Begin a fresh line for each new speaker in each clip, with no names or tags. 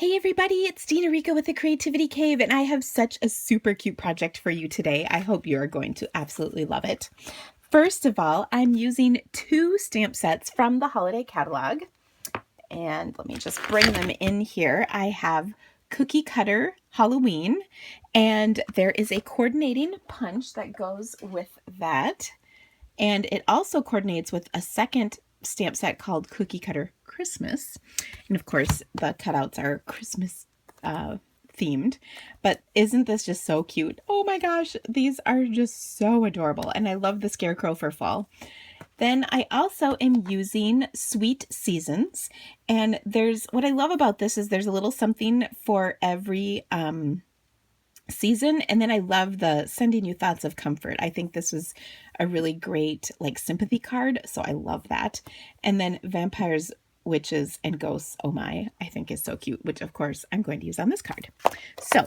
Hey everybody, it's Dina Rico with the Creativity Cave, and I have such a super cute project for you today. I hope you are going to absolutely love it. First of all, I'm using two stamp sets from the holiday catalog, and let me just bring them in here. I have Cookie Cutter Halloween, and there is a coordinating punch that goes with that, and it also coordinates with a second stamp set called Cookie Cutter Christmas. And of course, the cutouts are Christmas themed. But isn't this just so cute? Oh my gosh, these are just so adorable. And I love the scarecrow for fall. Then I also am using Sweet Seasons. And what I love about this is there's a little something for every season. And then I love the sending you thoughts of comfort. I think this was a really great sympathy card, so I love that. And then vampires, witches, and ghosts, oh my, I think is so cute, which of course I'm going to use on this card. So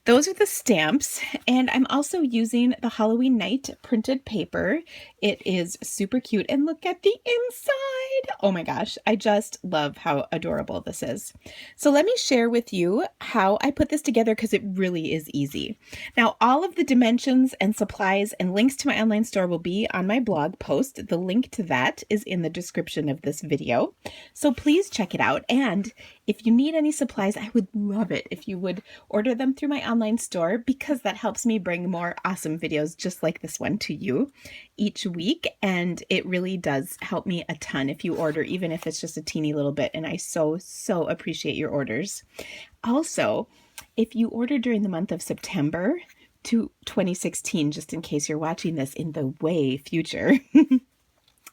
those are the stamps, and I'm also using the Halloween Night printed paper. It is super cute, and look at the inside. Oh my gosh, I just love how adorable this is. So let me share with you how I put this together because it really is easy. Now, all of the dimensions and supplies and links to my online store will be on my blog post. The link to that is in the description of this video. So please check it out. And if you need any supplies, I would love it if you would order them through my online store, because that helps me bring more awesome videos just like this one to you each week. And it really does help me a ton if you order, even if it's just a teeny little bit. And I so appreciate your orders. Also, if you order during the month of September to 2016, just in case you're watching this in the way future,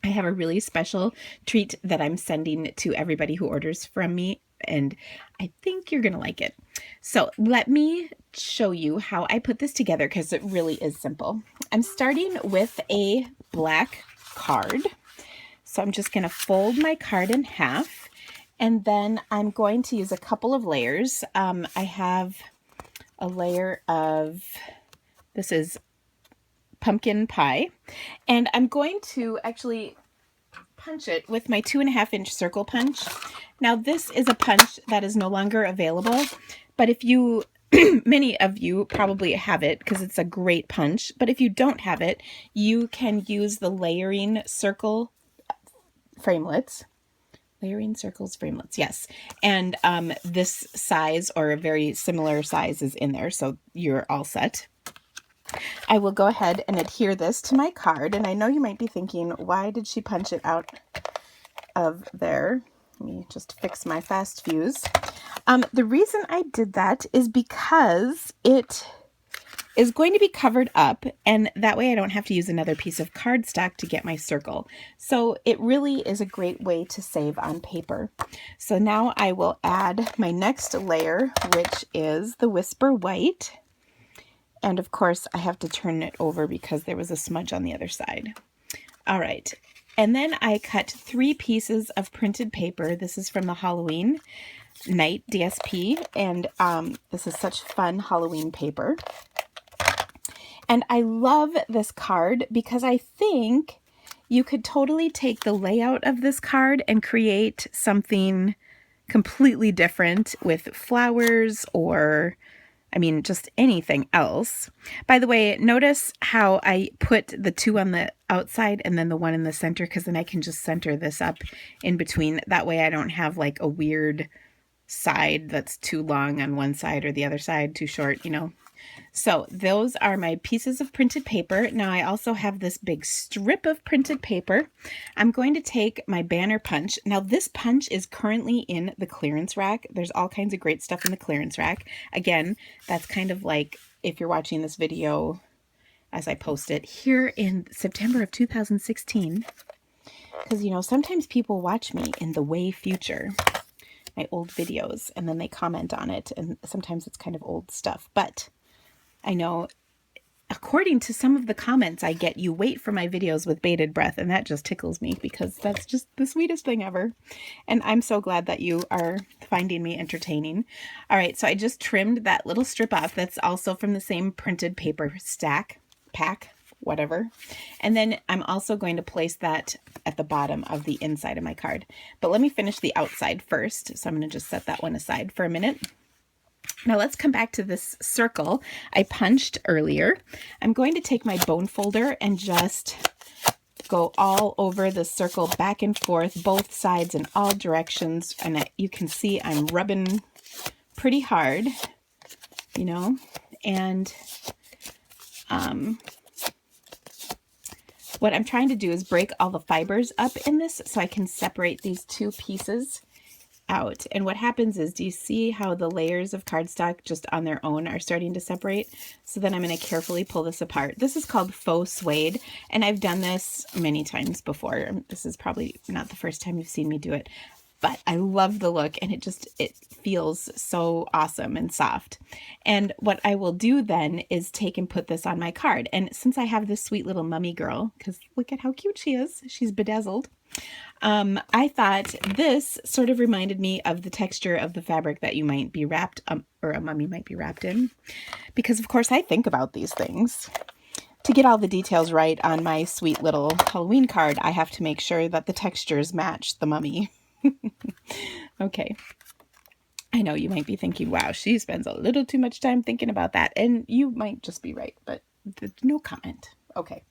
I have a really special treat that I'm sending to everybody who orders from me, and I think you're going to like it. So let me show you how I put this together because it really is simple. I'm starting with a black card. So I'm just going to fold my card in half, and then I'm going to use a couple of layers. I have a layer of, this is pumpkin pie, and I'm going to actually punch it with my 2.5-inch circle punch. Now this is a punch that is no longer available, but if you many of you probably have it because it's a great punch, but if you don't have it, you can use the layering circle framelits. Layering circles framelits, yes. And this size or a very similar size is in there, so you're all set. I will go ahead and adhere this to my card, and I know you might be thinking, why did she punch it out of there? Let me just fix my fast fuse. The reason I did that is because it is going to be covered up, and that way I don't have to use another piece of cardstock to get my circle. So it really is a great way to save on paper. So now I will add my next layer, which is the Whisper White. And of course, I have to turn it over because there was a smudge on the other side. All right. And then I cut 3 pieces of printed paper. This is from the Halloween Night DSP. And this is such fun Halloween paper. And I love this card because I think you could totally take the layout of this card and create something completely different with flowers or, I mean, just anything else. By the way, notice how I put the 2 on the outside and then the 1 in the center, because then I can just center this up in between. That way I don't have like a weird side that's too long on one side or the other side too short, you know. So those are my pieces of printed paper. Now I also have this big strip of printed paper. I'm going to take my banner punch. Now this punch is currently in the clearance rack. There's all kinds of great stuff in the clearance rack. Again, that's kind of like if you're watching this video as I post it here in September of 2016. Because, you know, sometimes people watch me in the way future, my old videos, and then they comment on it. And sometimes it's kind of old stuff. But I know, according to some of the comments I get, you wait for my videos with bated breath, and that just tickles me because that's just the sweetest thing ever. And I'm so glad that you are finding me entertaining. All right, so I just trimmed that little strip off. That's also from the same printed paper pack. whatever. And then I'm also going to place that at the bottom of the inside of my card. But let me finish the outside first. So I'm going to just set that one aside for a minute. Now let's come back to this circle I punched earlier. I'm going to take my bone folder and just go all over the circle, back and forth, both sides in all directions. And you can see I'm rubbing pretty hard, you know, and what I'm trying to do is break all the fibers up in this so I can separate these two pieces out. And what happens is, do you see how the layers of cardstock just on their own are starting to separate? So then I'm going to carefully pull this apart. This is called faux suede, and I've done this many times before. This is probably not the first time you've seen me do it, but I love the look, and it feels so awesome and soft. And what I will do then is take and put this on my card. And since I have this sweet little mummy girl, because look at how cute she is, she's bedazzled. I thought this sort of reminded me of the texture of the fabric that you might be wrapped, or a mummy might be wrapped in, because of course I think about these things. To get all the details right on my sweet little Halloween card, I have to make sure that the textures match the mummy. Okay. I know you might be thinking, wow, she spends a little too much time thinking about that. And you might just be right, but no comment. Okay.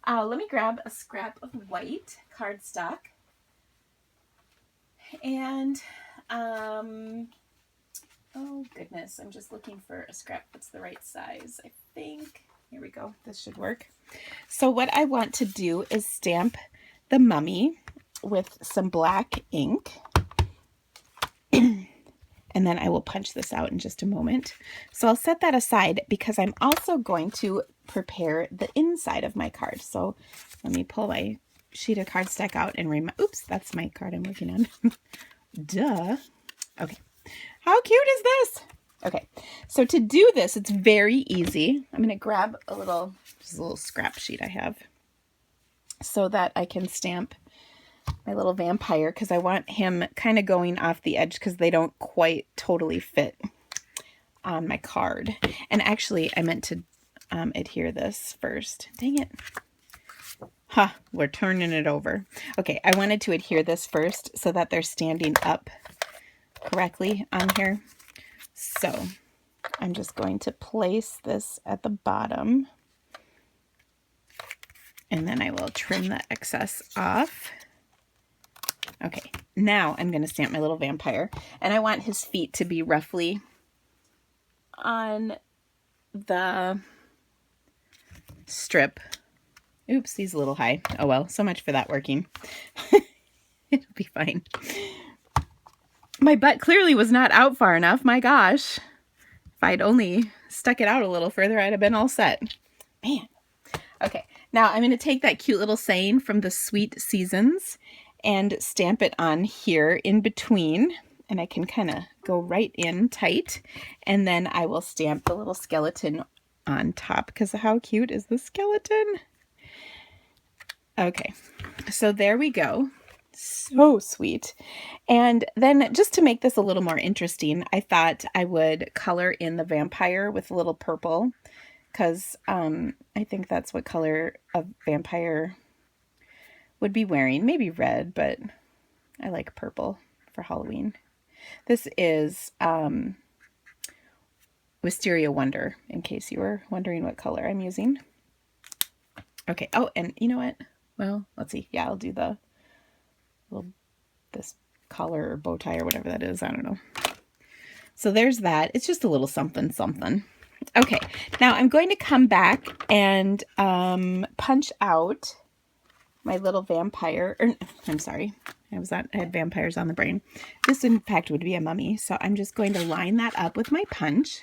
Let me grab a scrap of white cardstock. And, oh goodness, I'm just looking for a scrap that's the right size, I think. Here we go. This should work. So what I want to do is stamp the mummy with some black ink. And then I will punch this out in just a moment. So I'll set that aside because I'm also going to prepare the inside of my card. So let me pull my sheet of cardstock out and oops, that's my card I'm working on. Duh. Okay. How cute is this? Okay. So to do this, it's very easy. I'm going to grab just a little scrap sheet I have so that I can stamp my little vampire, because I want him kind of going off the edge because they don't quite totally fit on my card. And actually, I meant to adhere this first. Dang it. Huh, we're turning it over. Okay, I wanted to adhere this first so that they're standing up correctly on here. So I'm just going to place this at the bottom. And then I will trim the excess off. Okay, now I'm going to stamp my little vampire, and I want his feet to be roughly on the strip. Oops, he's a little high. Oh well, so much for that working. It'll be fine. My butt clearly was not out far enough. My gosh. If I'd only stuck it out a little further, I'd have been all set. Man. Okay, now I'm going to take that cute little saying from the Sweet Seasons and stamp it on here in between, and I can kind of go right in tight, and then I will stamp the little skeleton on top, because how cute is the skeleton? Okay, so there we go. So sweet. And then just to make this a little more interesting, I thought I would color in the vampire with a little purple, because I think that's what color a vampire would be wearing. Maybe red, but I like purple for Halloween. This is Wisteria Wonder, in case you were wondering what color I'm using. Okay, oh, and you know what? Well, let's see. Yeah, I'll do this collar or bow tie or whatever that is. I don't know. So there's that. It's just a little something something. Okay, now I'm going to come back and punch out my little vampire. I'm sorry, I had vampires on the brain. This, in fact, would be a mummy. So I'm just going to line that up with my punch.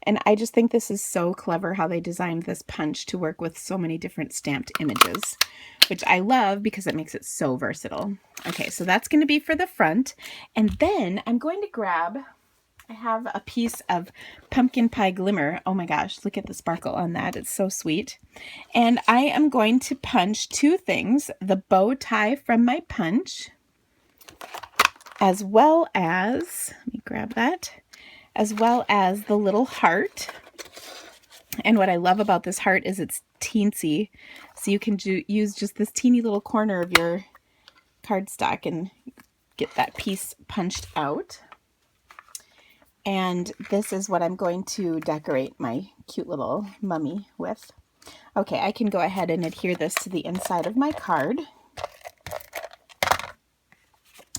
And I just think this is so clever how they designed this punch to work with so many different stamped images, which I love because it makes it so versatile. Okay, so that's going to be for the front. And then I'm going to grab, I have a piece of pumpkin pie glimmer. Oh my gosh, look at the sparkle on that. It's so sweet. And I am going to punch two things, the bow tie from my punch, as well as, let me grab that, as well as the little heart. And what I love about this heart is it's teensy. So you can use just this teeny little corner of your cardstock and get that piece punched out. And this is what I'm going to decorate my cute little mummy with. Okay, I can go ahead and adhere this to the inside of my card.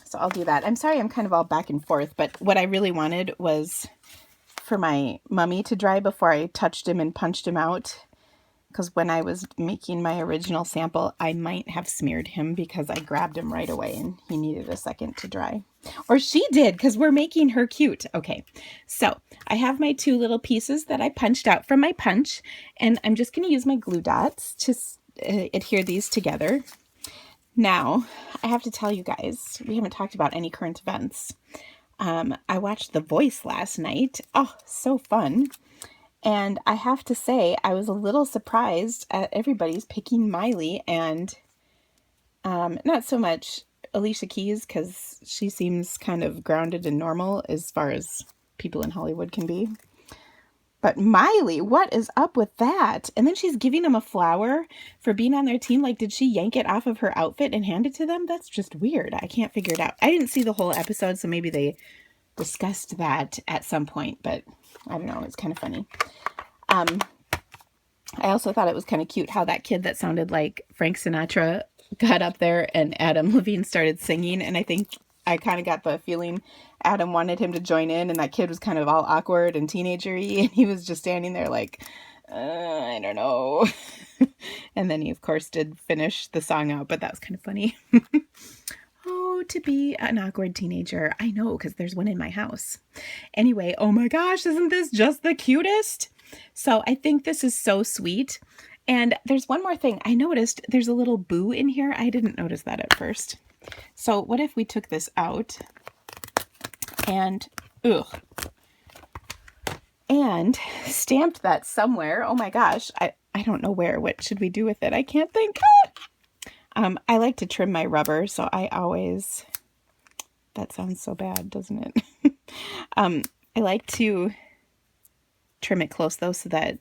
So I'll do that. I'm sorry I'm kind of all back and forth, but what I really wanted was for my mummy to dry before I touched him and punched him out. Because when I was making my original sample, I might have smeared him because I grabbed him right away and he needed a second to dry. Or she did, because we're making her cute. Okay, so I have my 2 little pieces that I punched out from my punch, and I'm just going to use my glue dots to adhere these together. Now, I have to tell you guys, we haven't talked about any current events. I watched The Voice last night. Oh, so fun. And I have to say, I was a little surprised at everybody's picking Miley and not so much Alicia Keys, because she seems kind of grounded and normal as far as people in Hollywood can be. But Miley, what is up with that? And then she's giving them a flower for being on their team. Like, did she yank it off of her outfit and hand it to them? That's just weird. I can't figure it out. I didn't see the whole episode, so maybe they discussed that at some point, but I don't know. It's kind of funny. I also thought it was kind of cute how that kid that sounded like Frank Sinatra got up there and Adam Levine started singing. And I think I kind of got the feeling Adam wanted him to join in, and that kid was kind of all awkward and teenager-y, and he was just standing there like, I don't know. And then he, of course, did finish the song out, but that was kind of funny. Oh, to be an awkward teenager. I know, because there's one in my house. Anyway, oh my gosh, isn't this just the cutest? So I think this is so sweet. And there's one more thing. I noticed there's a little boo in here. I didn't notice that at first. So what if we took this out and, and stamped that somewhere? Oh my gosh, I don't know where. What should we do with it? I can't think. I like to trim my rubber, so I always, that sounds so bad, doesn't it? I like to trim it close though, so that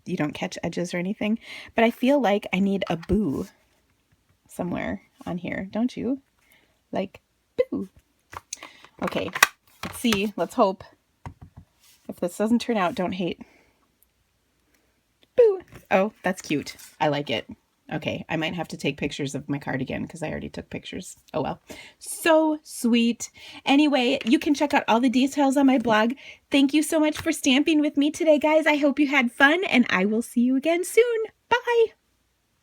you don't catch edges or anything. But I feel like I need a boo somewhere on here, don't you? Like, boo. Okay, let's see. Let's hope. If this doesn't turn out, don't hate. Boo. Oh, that's cute. I like it. Okay, I might have to take pictures of my card again because I already took pictures. Oh well. So sweet. Anyway, you can check out all the details on my blog. Thank you so much for stamping with me today, guys. I hope you had fun, and I will see you again soon. Bye!